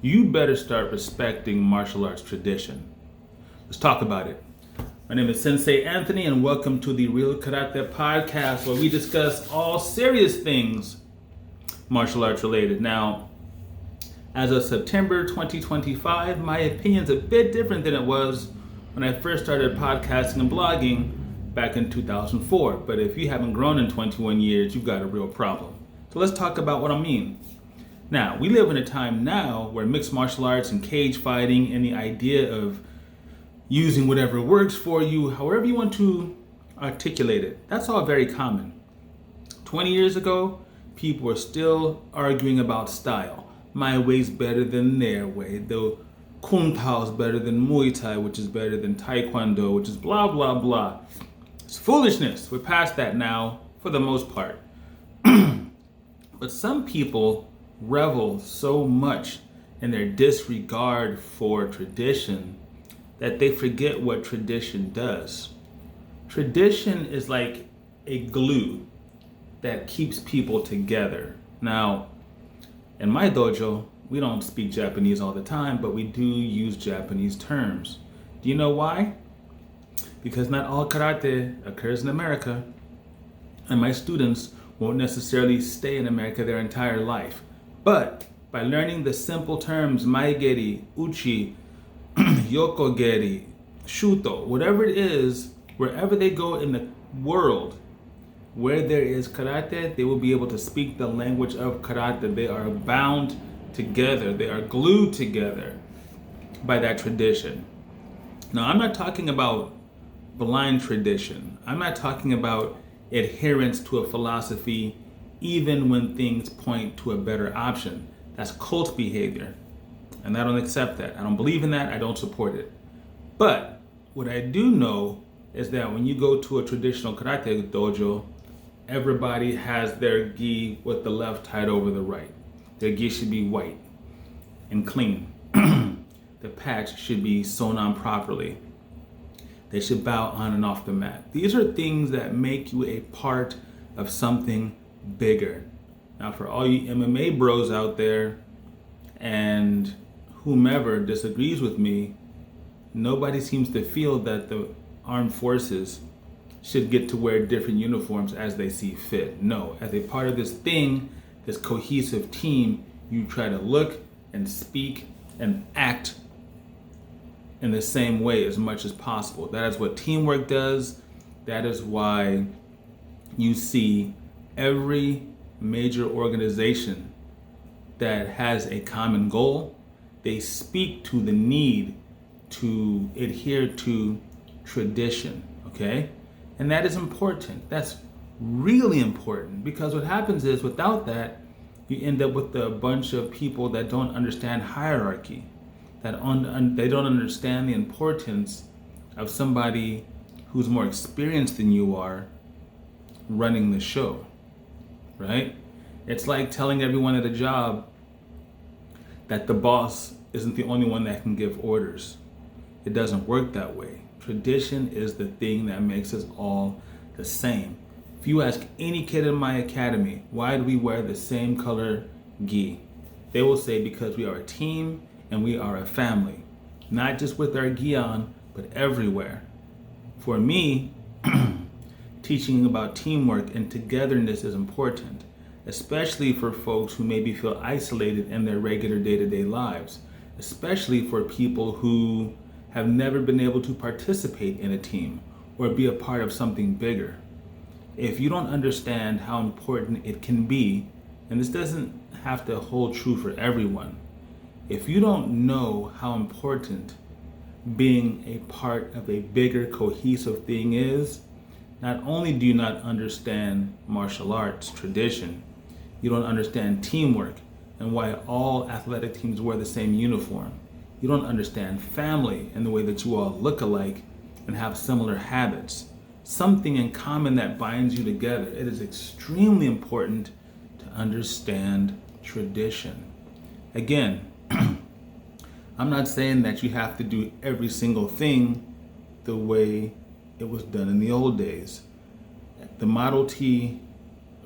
you better start respecting martial arts tradition. Let's talk about it. My name is Sensei Anthony, and welcome to the Real Karate Podcast, where we discuss all serious things martial arts related. Now, as of September 2025, my opinion's a bit different than it was when I first started podcasting and blogging back in 2004. But if you haven't grown in 21 years, you've got a real problem. So let's talk about what I mean. Now, we live in a time now where mixed martial arts and cage fighting and the idea of using whatever works for you, however you want to articulate it, that's all very common. 20 years ago, people were still arguing about style. My way's better than their way. The Kung Tao is better than Muay Thai, which is better than Taekwondo, which is blah, blah, blah. It's foolishness. We're past that now, for the most part. But some people revel so much in their disregard for tradition that they forget what tradition does. Tradition is like a glue that keeps people together. Now, in my dojo, we don't speak Japanese all the time, but we do use Japanese terms. Do you know why? Because not all karate occurs in America, and my students won't necessarily stay in America their entire life. But by learning the simple terms maegeri, uchi, yokogeri, shuto, whatever it is, wherever they go in the world, where there is karate, they will be able to speak the language of karate. They are bound together. They are glued together by that tradition. Now, I'm not talking about blind tradition. I'm not talking about adherence to a philosophy even when things point to a better option. That's cult behavior. And I don't accept that. I don't believe in that. I don't support it. But what I do know is that when you go to a traditional karate dojo, everybody has their gi with the left tied over the right. Their gi should be white and clean. The patch should be sewn on properly. They should bow on and off the mat. These are things that make you a part of something bigger. Now, for all you MMA bros out there and whomever disagrees with me, nobody seems to feel that the armed forces should get to wear different uniforms as they see fit. No, as a part of this thing, this cohesive team, you try to look and speak and act in the same way as much as possible. That is what teamwork does. That is why you see every major organization that has a common goal, they speak to the need to adhere to tradition, okay? And that is important. That's really important, because what happens is without that, you end up with a bunch of people that don't understand hierarchy, that they don't understand the importance of somebody who's more experienced than you are running the show, right? It's like telling everyone at a job that the boss isn't the only one that can give orders. It doesn't work that way. Tradition is the thing that makes us all the same. If you ask any kid in my academy, why do we wear the same color gi? They will say because we are a team and we are a family. Not just with our gi on, but everywhere. For me, teaching about teamwork and togetherness is important, especially for folks who maybe feel isolated in their regular day-to-day lives, especially for people who have never been able to participate in a team or be a part of something bigger. If you don't understand how important it can be, and this doesn't have to hold true for everyone, if you don't know how important being a part of a bigger cohesive thing is, not only do you not understand martial arts tradition, you don't understand teamwork and why all athletic teams wear the same uniform. You don't understand family and the way that you all look alike and have similar habits. Something in common that binds you together. It is extremely important to understand tradition. Again, I'm not saying that you have to do every single thing the way it was done in the old days. The Model T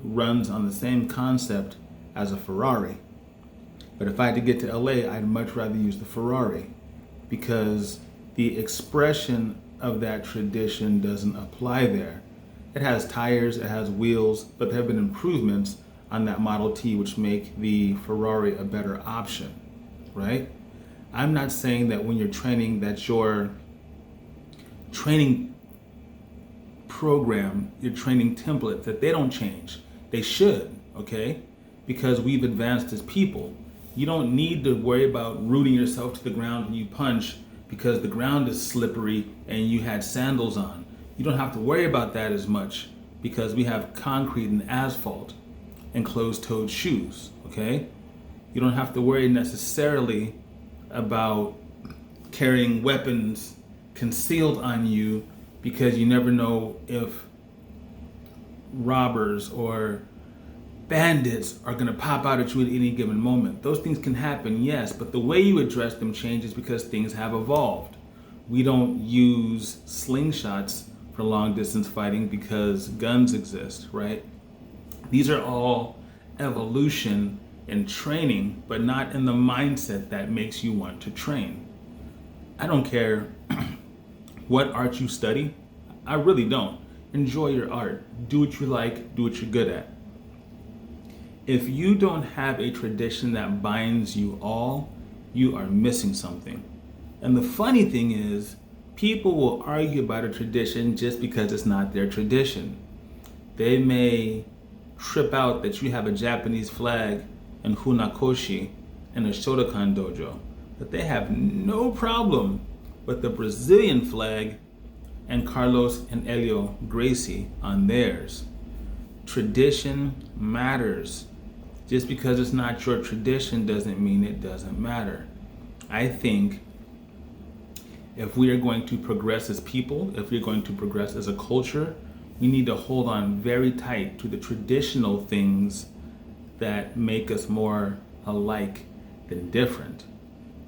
runs on the same concept as a Ferrari. But if I had to get to LA, I'd much rather use the Ferrari because the expression of that tradition doesn't apply there. It has tires, it has wheels, but there have been improvements on that Model T which make the Ferrari a better option, right? I'm not saying that when you're training that your training program, your training template, that they don't change. They should, okay? Because we've advanced as people. You don't need to worry about rooting yourself to the ground when you punch because the ground is slippery and you had sandals on. You don't have to worry about that as much because we have concrete and asphalt and closed-toed shoes, okay? You don't have to worry necessarily about carrying weapons concealed on you because you never know if robbers or bandits are going to pop out at you at any given moment. Those things can happen, yes, but the way you address them changes because things have evolved. We don't use slingshots for long distance fighting because guns exist, right? These are all evolution and training, but not in the mindset that makes you want to train. I don't care what art you study. I really don't. Enjoy your art. Do what you like, do what you're good at. If you don't have a tradition that binds you all, you are missing something. And the funny thing is, people will argue about a tradition just because it's not their tradition. They may trip out that you have a Japanese flag and Hunakoshi and a Shotokan dojo, but they have no problem with the Brazilian flag and Carlos and Helio Gracie on theirs. Tradition matters. Just because it's not your tradition doesn't mean it doesn't matter. I think if we are going to progress as people, if we're going to progress as a culture, we need to hold on very tight to the traditional things that make us more alike than different.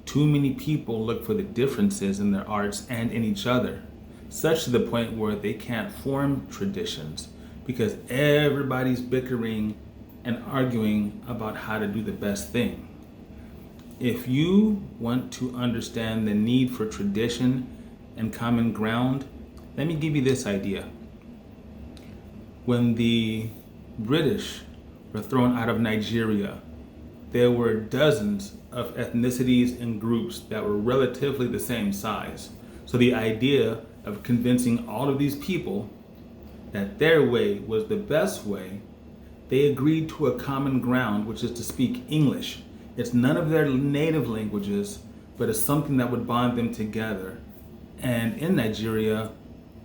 Too many people look for the differences in their arts and in each other, such to the point where they can't form traditions because everybody's bickering and arguing about how to do the best thing. If you want to understand the need for tradition and common ground, let me give you this idea. When the British were thrown out of Nigeria, there were dozens of ethnicities and groups that were relatively the same size. So the idea of convincing all of these people that their way was the best way, they agreed to a common ground, which is to speak English. It's none of their native languages, but it's something that would bond them together. And in Nigeria,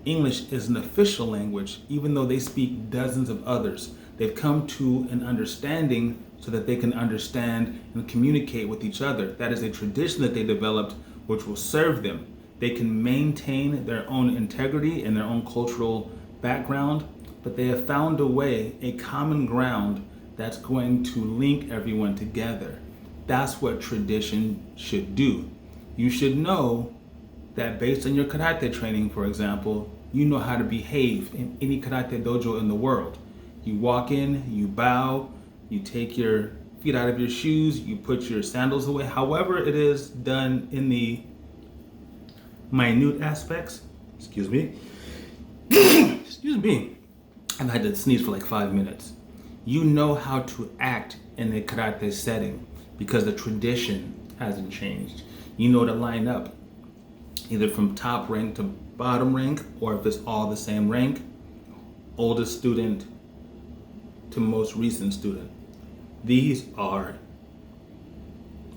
English is an official language, even though they speak dozens of others. They've come to an understanding so that they can understand and communicate with each other. That is a tradition that they developed, which will serve them. They can maintain their own integrity and their own cultural background, but they have found a way, a common ground that's going to link everyone together. That's what tradition should do. You should know that based on your karate training, for example, you know how to behave in any karate dojo in the world. You walk in, you bow, you take your feet out of your shoes, you put your sandals away, however it is done in the minute aspects. Excuse me. Excuse me. I've had to sneeze for like 5 minutes. You know how to act in a karate setting because the tradition hasn't changed. You know to line up either from top rank to bottom rank, or if it's all the same rank, oldest student to most recent student. These are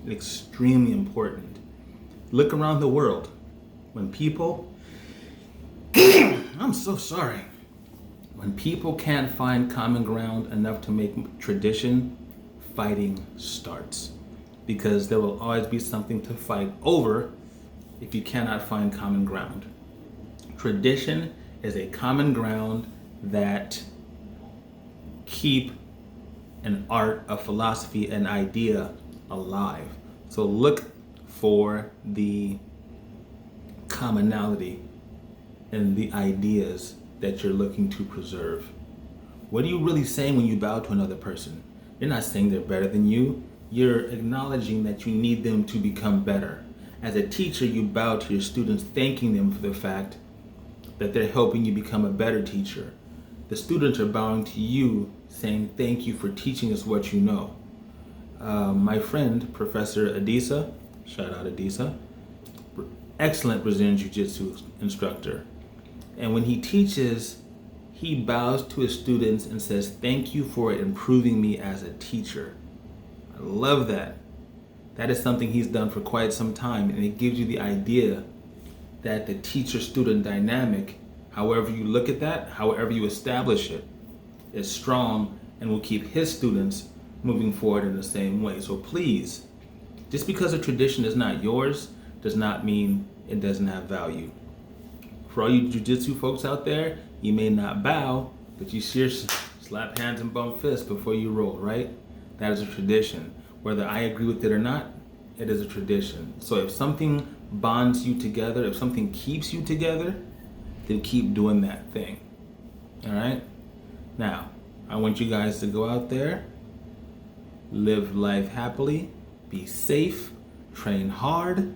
extremely important. Look around the world. When people, I'm so sorry. When people can't find common ground enough to make tradition, fighting starts. Because there will always be something to fight over if you cannot find common ground. Tradition is a common ground that keep an art, a philosophy, an idea alive. So look for the commonality in the ideas that you're looking to preserve. What are you really saying when you bow to another person? You're not saying they're better than you. you're acknowledging that you need them to become better. As a teacher, you bow to your students, thanking them for the fact that they're helping you become a better teacher. The students are bowing to you, saying thank you for teaching us what you know. My friend, Professor Adisa, shout out Adisa, excellent Brazilian Jiu-Jitsu instructor. And when he teaches, he bows to his students and says, thank you for improving me as a teacher. I love that. That is something he's done for quite some time, and it gives you the idea that the teacher-student dynamic, however you look at that, however you establish it, is strong and will keep his students moving forward in the same way. So please, just because a tradition is not yours does not mean it doesn't have value. For all you jiu-jitsu folks out there, you may not bow, but you sure slap hands and bump fists before you roll, right? That is a tradition. Whether I agree with it or not, it is a tradition. So if something bonds you together, if something keeps you together, then keep doing that thing. All right? Now, I want you guys to go out there, live life happily, be safe, train hard,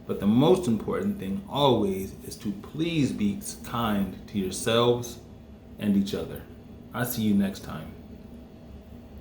but the most important thing always is to please be kind to yourselves and each other. I'll see you next time.